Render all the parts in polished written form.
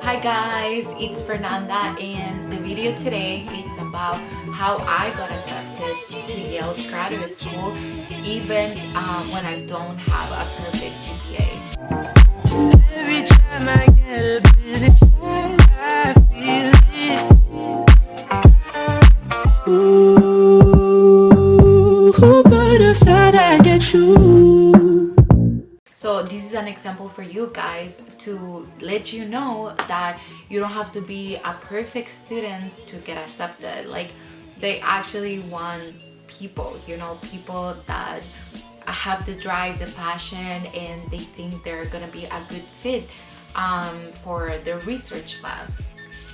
Hi guys, it's Fernanda, and the video today is about how I got accepted to Yale's graduate school even when I don't have a perfect GPA. Every time I get a bit excited, I feel it. Ooh, who would have thought I'd get you? So this is an example for you guys to let you know that you don't have to be a perfect student to get accepted. Like, they actually want people, people that have the drive, the passion, and they think they're gonna be a good fit for the research labs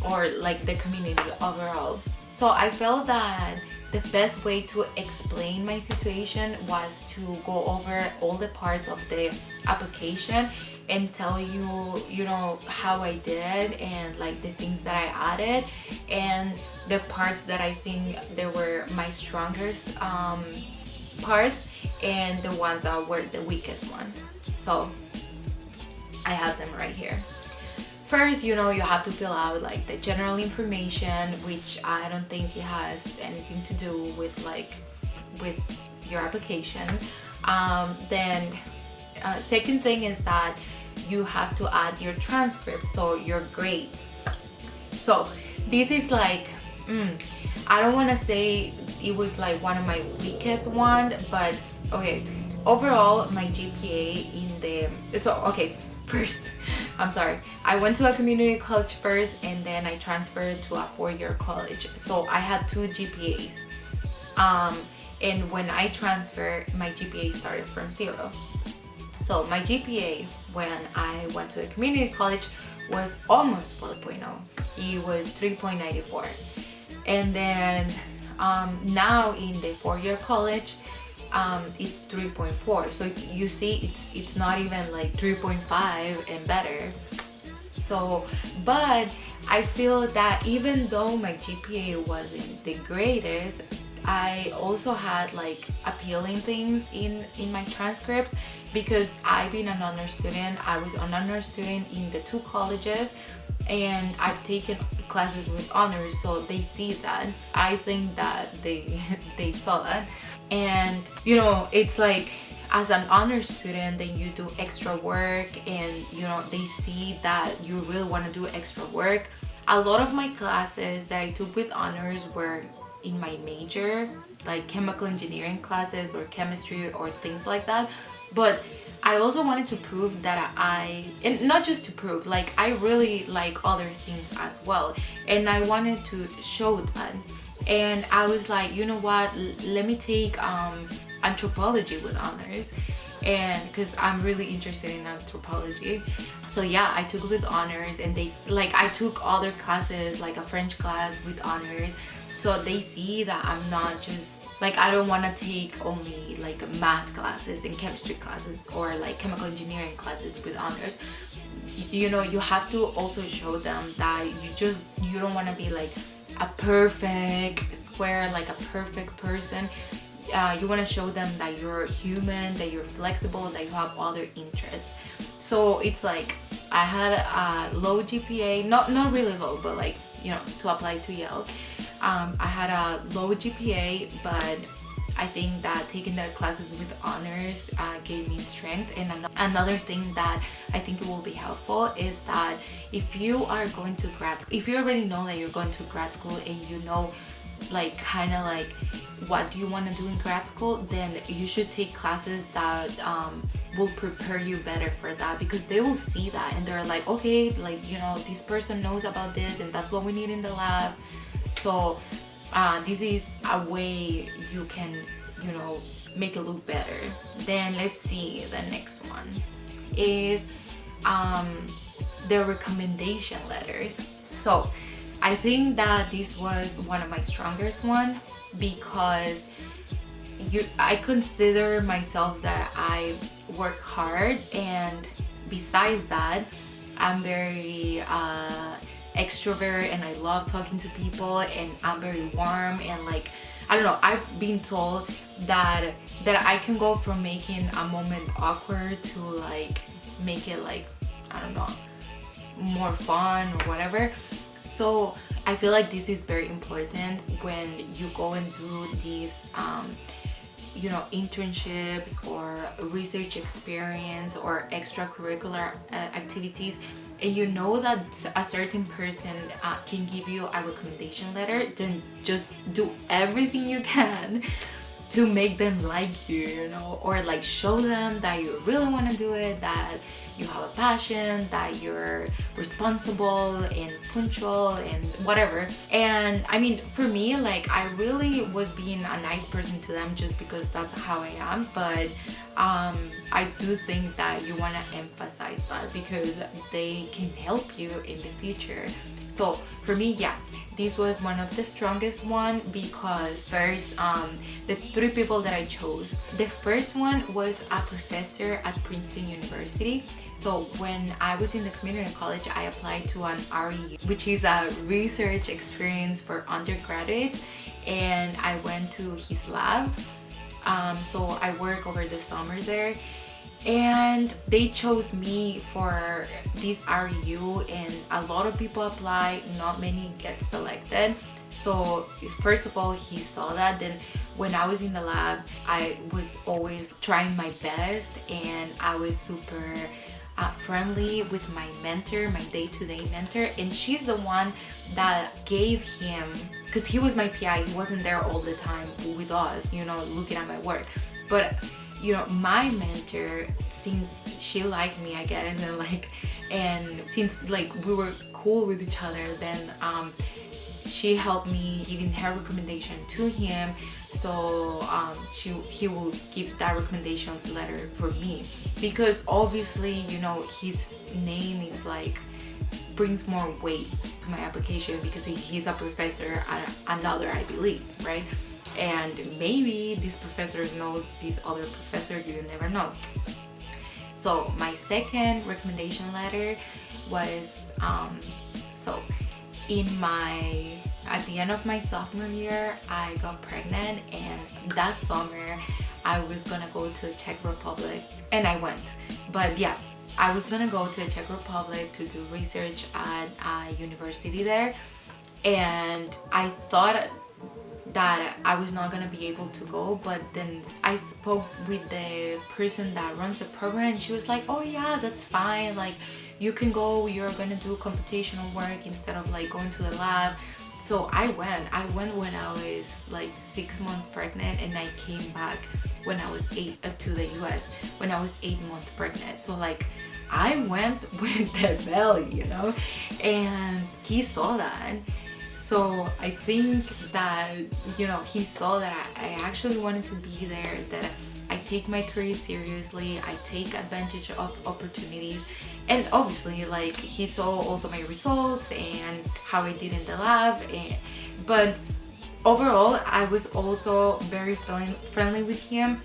or like the community overall. So I felt that the best way to explain my situation was to go over all the parts of the application and tell you know, how I did and like the things that I added and the parts that I think they were my strongest parts and the ones that were the weakest ones. So I have them right here. First, you have to fill out like the general information, which I don't think it has anything to do with your application. Then second thing is that you have to add your transcripts, so your grades. So this is like, I don't want to say it was like one of my weakest one, but okay, overall my GPA first, I'm sorry, I went to a community college first and then I transferred to a four-year college. So I had two GPAs. And when I transferred, my GPA started from 0. So my GPA when I went to a community college was almost 4.0. It was 3.94. And then now in the four-year college, it's 3.4. So you see, it's not even like 3.5 and better. So, but I feel that even though my GPA wasn't the greatest, I also had like appealing things in my transcripts because I've been an honor student. I was an honor student in the two colleges and I've taken classes with honors, so they see that. I think that they saw that. And it's like, as an honor student, then you do extra work and they see that you really want to do extra work. A lot of my classes that I took with honors were in my major, like chemical engineering classes or chemistry or things like that. But I also wanted to prove that and not just to prove, like I really like other things as well, and I wanted to show that. And I was like, you know what, let me take anthropology with honors, and because I'm really interested in anthropology. So yeah, I took it with honors, and I took other classes, like a French class with honors, so they see that I'm not just like, I don't want to take only like math classes and chemistry classes or like chemical engineering classes with honors. You have to also show them that you don't want to be like a perfect square, like a perfect person. You want to show them that you're human, that you're flexible, that you have other interests. So it's like, I had a low GPA, not really low, but like, to apply to Yale. I had a low GPA, but I think that taking the classes with honors gave me strength. And another thing that I think it will be helpful is that if you are going to grad school, if you already know that you're going to grad school and you know like kind of like what do you want to do in grad school, then you should take classes that will prepare you better for that, because they will see that and they're like, okay, like this person knows about this and that's what we need in the lab. So this is a way you can make it look better. Then let's see, the next one is the recommendation letters. So I think that this was one of my strongest one, because I consider myself that I work hard, and besides that, I'm very extrovert and I love talking to people, and I'm very warm, and like, I don't know, I've been told that I can go from making a moment awkward to like make it like, I don't know, more fun or whatever. So I feel like this is very important when you go and do these internships or research experience or extracurricular activities, and you know that a certain person can give you a recommendation letter, then just do everything you can to make them like you, or like show them that you really want to do it, that you have a passion, that you're responsible and punctual and whatever. And I mean, for me, like, I really was being a nice person to them just because that's how I am. But I do think that you want to emphasize that because they can help you in the future. So for me, yeah, this was one of the strongest one because first, the three people that I chose. The first one was a professor at Princeton University. So when I was in the community college, I applied to an REU, which is a research experience for undergraduates, and I went to his lab. So I work over the summer there, and they chose me for this REU, and a lot of people apply, not many get selected. So first of all, he saw that. Then when I was in the lab, I was always trying my best, and I was super friendly with my mentor, my day-to-day mentor, and she's the one that gave him, because he was my PI, he wasn't there all the time with us, looking at my work. But my mentor, since she liked me, I guess, and since we were cool with each other, then she helped me giving her recommendation to him. So he will give that recommendation letter for me, because obviously his name is brings more weight to my application because he's a professor at another Ivy League, right? And maybe this professor knows this other professor, you never know. So my second recommendation letter was at the end of my sophomore year, I got pregnant, and that summer I was gonna go to the Czech Republic, and I went. But yeah, I was gonna go to the Czech Republic to do research at a university there, and I thought that I was not gonna be able to go, but then I spoke with the person that runs the program, and she was like, oh yeah, that's fine, you can go, you're gonna do computational work instead of going to the lab. So I went when I was 6 months pregnant, and I came back when I was to the US when I was 8 months pregnant. So I went with the belly, and he saw that. So I think that he saw that I actually wanted to be there, that I take my career seriously, I take advantage of opportunities, and obviously he saw also my results and how I did in the lab, but overall I was also very friendly with him,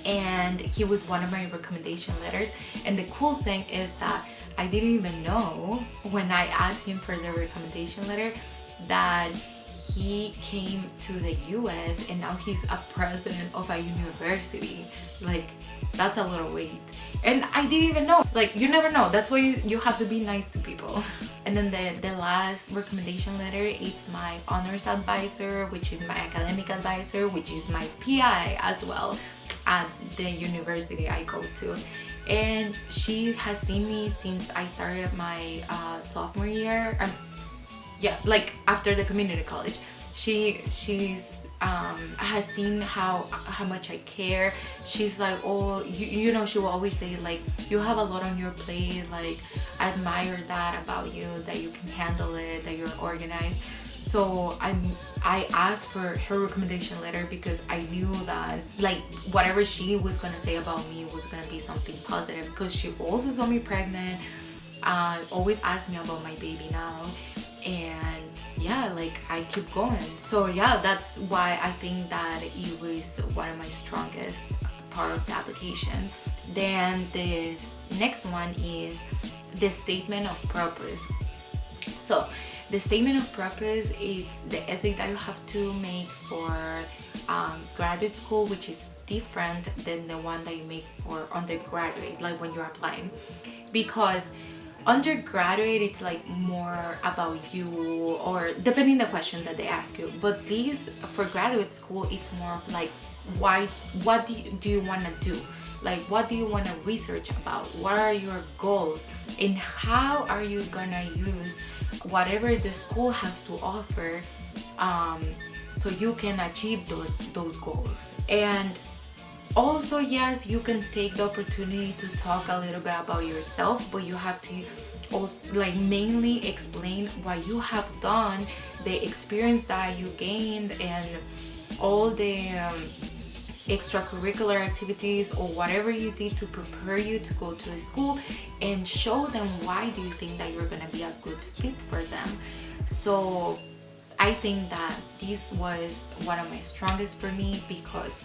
and he was one of my recommendation letters. And the cool thing is that I didn't even know when I asked him for the recommendation letter that he came to the US and now he's a president of a university. That's a lot of weight, and I didn't even know. You never know. That's why you have to be nice to people. And then the last recommendation letter is my honors advisor, which is my academic advisor, which is my PI as well at the university I go to. And she has seen me since I started my sophomore year. After the community college, she's has seen how much I care. She's like, oh, she will always say you have a lot on your plate, I admire that about you, that you can handle it, that you're organized. So I asked for her recommendation letter because I knew that whatever she was gonna say about me was gonna be something positive, because she also saw me pregnant, always asked me about my baby now, and yeah, I keep going. So yeah, that's why I think that it was one of my strongest part of the application. Then this next one is the statement of purpose. So the statement of purpose is the essay that you have to make for graduate school, which is different than the one that you make for undergraduate, when you're applying, because undergraduate, it's like more about you, or depending the question that they ask you. But these, for graduate school, it's more of like, why, what do you want to do, like what do you want to research about, what are your goals, and how are you gonna use whatever the school has to offer, so you can achieve those goals. And also, yes, you can take the opportunity to talk a little bit about yourself, but you have to also like mainly explain what you have done, the experience that you gained, and all the extracurricular activities or whatever you did to prepare you to go to the school, and show them why do you think that you're gonna be a good fit for them. So I think that this was one of my strongest for me, because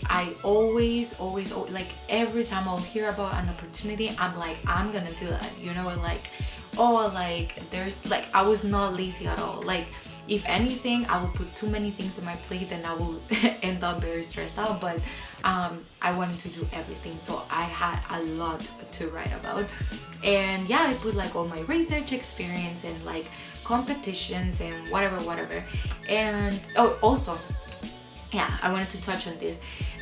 I always, like every time I'll hear about an opportunity, I'm like, I'm gonna do that, you know, like, oh, like there's like, I was not lazy at all. Like, if anything, I will put too many things on my plate and I will end up very stressed out. But I wanted to do everything, so I had a lot to write about. And yeah, I put like all my research experience and like competitions and whatever. And oh, also, yeah, I wanted to touch on this,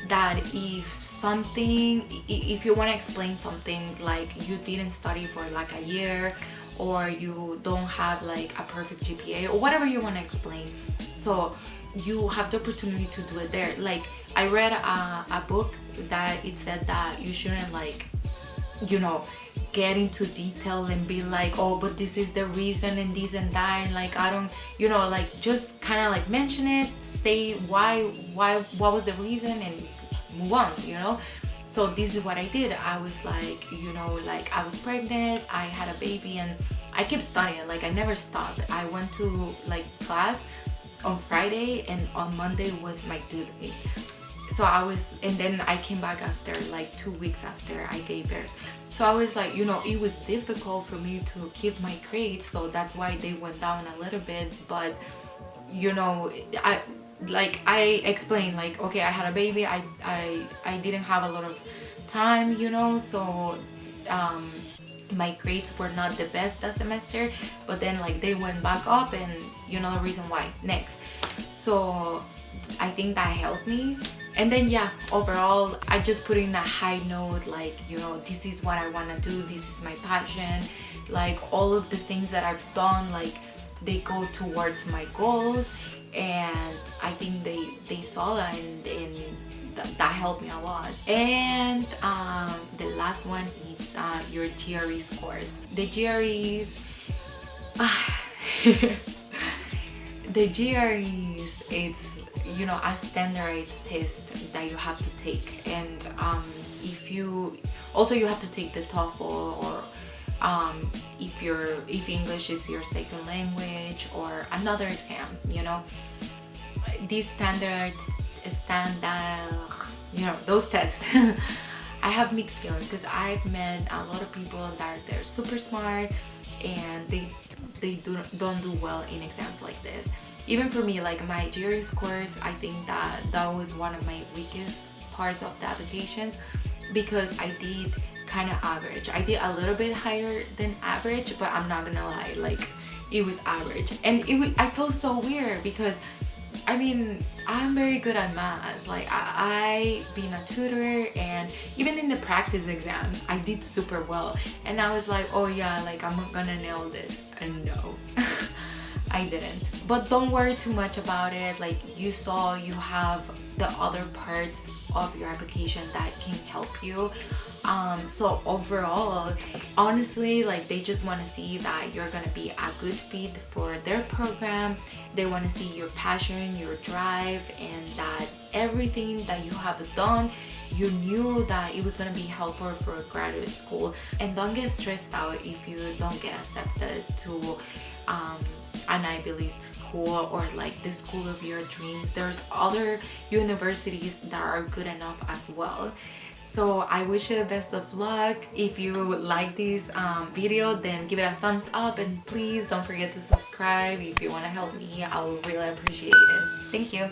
that if you want to explain something, like you didn't study for like a year, or you don't have like a perfect GPA, or whatever you want to explain, so you have the opportunity to do it there. Like, I read a book that it said that you shouldn't, like, you know, get into detail and be like, oh, but this is the reason and this and that, and like, I don't, you know, like, just kind of like mention it, say why, what was the reason, and move on, you know. So this is what I did. I was like, you know, like, I was pregnant, I had a baby, and I kept studying. Like, I never stopped. I went to like class on Friday, and on Monday was my due date. So and then I came back after like 2 weeks after I gave birth. So I was like, you know, it was difficult for me to keep my grades, so that's why they went down a little bit. But you know, I explained, like, okay, I had a baby, I didn't have a lot of time, you know, so my grades were not the best that semester, but then like they went back up, and you know the reason why next. So I think that helped me. And then yeah, overall, I just put in a high note, like, you know, this is what I want to do, this is my passion, like all of the things that I've done, like they go towards my goals. And I think they saw that, and that helped me a lot. And the last one is your GRE scores. The GREs, the GREs, it's, you know, a standardized test that you have to take. And if you have to take the TOEFL, or if English is your second language, or another exam, you know. These standard, you know, those tests. I have mixed feelings, because I've met a lot of people that they're super smart, and they don't do well in exams like this. Even for me, like my GRE scores, I think that was one of my weakest parts of the applications, because I did kind of average. I did a little bit higher than average, but I'm not gonna lie, like it was average. And I felt so weird, because I mean, I'm very good at math. Like I being a tutor, and even in the practice exams, I did super well. And I was like, oh yeah, like I'm gonna nail this. And no, I didn't. But don't worry too much about it. Like you saw, you have the other parts of your application that can help you. So overall, honestly, like they just want to see that you're gonna be a good fit for their program. They want to see your passion, your drive, and that everything that you have done, you knew that it was gonna be helpful for graduate school. And don't get stressed out if you don't get accepted to an Ivy League school, or like the school of your dreams. There's other universities that are good enough as well. So I wish you the best of luck. If you like this video, then give it a thumbs up, and please don't forget to subscribe. If you want to help me, I will really appreciate it. Thank you.